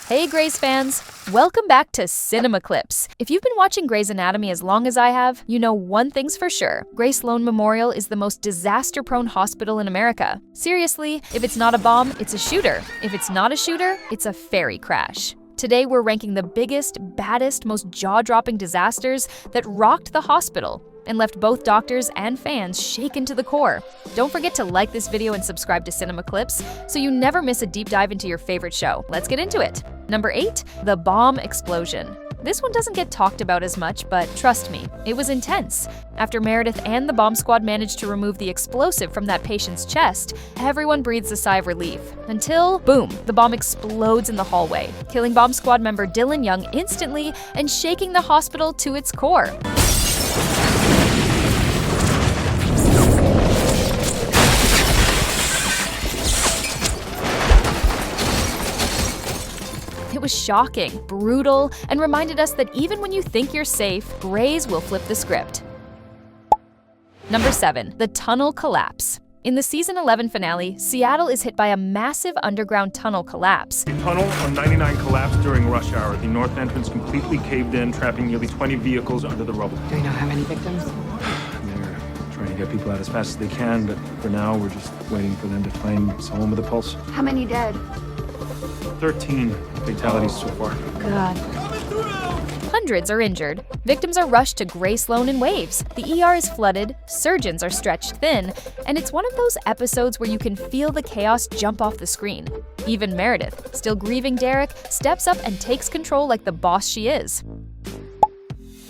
Hey Grey's fans! Welcome back to Cinema Clips. If you've been watching Grey's Anatomy as long as I have, you know one thing's for sure. Sloan Memorial is the most disaster-prone hospital in America. Seriously, if it's not a bomb, it's a shooter. If it's not a shooter, it's a ferry crash. Today we're ranking the biggest, baddest, most jaw-dropping disasters that rocked the hospital and left both doctors and fans shaken to the core. Don't forget to like this video and subscribe to Cinema Clips so you never miss a deep dive into your favorite show. Let's get into it. Number 8, the bomb explosion. This one doesn't get talked about as much, but trust me, it was intense. After Meredith and the bomb squad managed to remove the explosive from that patient's chest, everyone breathes a sigh of relief. Until, boom, the bomb explodes in the hallway, killing bomb squad member Dylan Young instantly and shaking the hospital to its core. It was shocking, brutal, and reminded us that even when you think you're safe, Greys will flip the script. Number 7, the tunnel collapse. In the season 11 finale, Seattle is hit by a massive underground tunnel collapse. The tunnel on 99 collapsed during rush hour. The north entrance completely caved in, trapping nearly 20 vehicles under the rubble. Do we know how many victims? They're trying to get people out as fast as they can, but for now, we're just waiting for them to find someone with a pulse. How many dead? 13 fatalities so far. God. Hundreds are injured. Victims are rushed to Grey Sloan in waves. The ER is flooded, surgeons are stretched thin, and it's one of those episodes where you can feel the chaos jump off the screen. Even Meredith, still grieving Derek, steps up and takes control like the boss she is.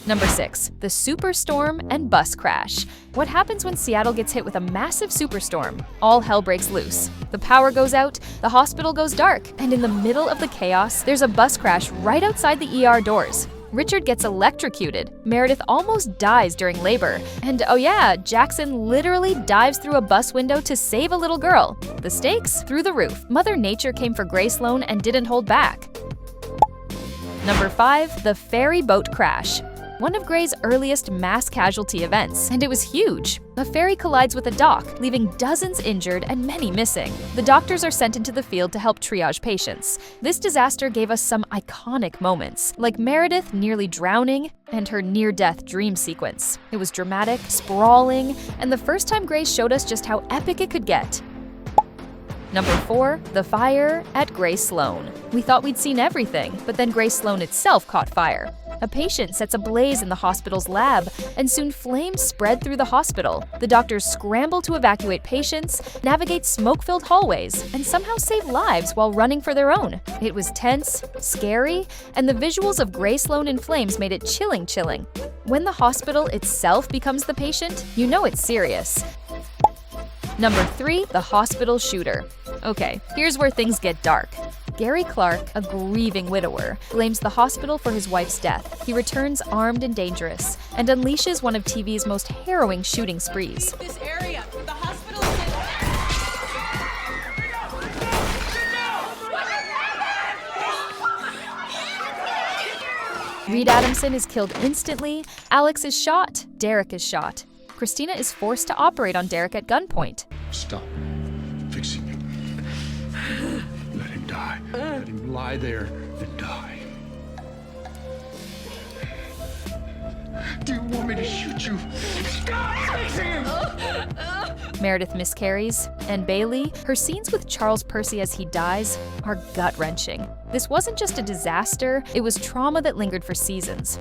Number 6, the Superstorm and bus crash. What happens when Seattle gets hit with a massive superstorm? All hell breaks loose. The power goes out, the hospital goes dark, and in the middle of the chaos, there's a bus crash right outside the ER doors. Richard gets electrocuted, Meredith almost dies during labor, and oh yeah, Jackson literally dives through a bus window to save a little girl. The stakes? Through the roof. Mother Nature came for Grey Sloan and didn't hold back. Number 5, the ferry boat crash. One of Grey's earliest mass casualty events, and it was huge. A ferry collides with a dock, leaving dozens injured and many missing. The doctors are sent into the field to help triage patients. This disaster gave us some iconic moments, like Meredith nearly drowning and her near-death dream sequence. It was dramatic, sprawling, and the first time Grey showed us just how epic it could get. Number 4, the fire at Grey Sloan. We thought we'd seen everything, but then Grey Sloan itself caught fire. A patient sets a blaze in the hospital's lab, and soon flames spread through the hospital. The doctors scramble to evacuate patients, navigate smoke-filled hallways, and somehow save lives while running for their own. It was tense, scary, and the visuals of Grey Sloan in flames made it chilling. When the hospital itself becomes the patient, you know it's serious. Number 3, the hospital shooter. Okay, here's where things get dark. Gary Clark, a grieving widower, blames the hospital for his wife's death. He returns armed and dangerous, and unleashes one of TV's most harrowing shooting sprees. This area, the hospital is Reed Adamson is killed instantly, Alex is shot, Derek is shot. Christina is forced to operate on Derek at gunpoint. Stop fixing him. Let him die. Let him lie there and die. Do you want me to shoot you? Stop fixing him! Meredith miscarries, and Bailey, her scenes with Charles Percy as he dies are gut-wrenching. This wasn't just a disaster, it was trauma that lingered for seasons.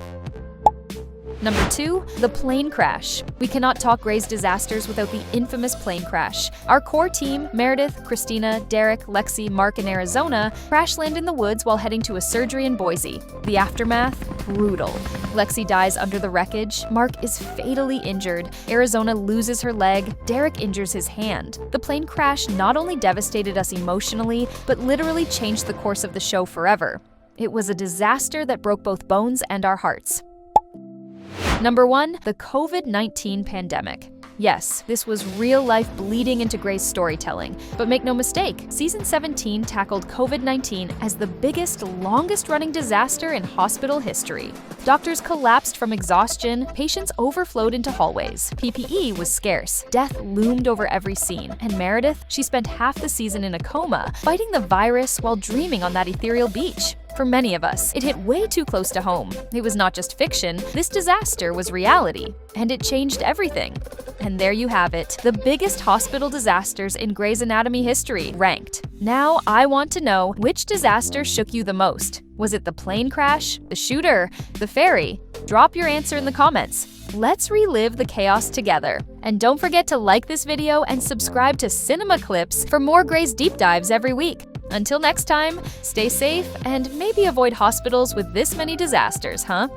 Number 2, the plane crash. We cannot talk Grey's disasters without the infamous plane crash. Our core team, Meredith, Christina, Derek, Lexi, Mark, and Arizona, crash land in the woods while heading to a surgery in Boise. The aftermath? Brutal. Lexi dies under the wreckage, Mark is fatally injured, Arizona loses her leg, Derek injures his hand. The plane crash not only devastated us emotionally, but literally changed the course of the show forever. It was a disaster that broke both bones and our hearts. Number 1, the COVID-19 pandemic. Yes, this was real life bleeding into Grey's storytelling, but make no mistake, Season 17 tackled COVID-19 as the biggest, longest-running disaster in hospital history. Doctors collapsed from exhaustion, patients overflowed into hallways, PPE was scarce, death loomed over every scene, and Meredith, she spent half the season in a coma, fighting the virus while dreaming on that ethereal beach. For many of us, it hit way too close to home. It was not just fiction, this disaster was reality, and it changed everything. And there you have it, the biggest hospital disasters in Grey's Anatomy history, ranked. Now I want to know, which disaster shook you the most? Was it the plane crash, the shooter, the ferry? Drop your answer in the comments. Let's relive the chaos together. And don't forget to like this video and subscribe to Cinema Clips for more Grey's deep dives every week. Until next time, stay safe and maybe avoid hospitals with this many disasters, huh?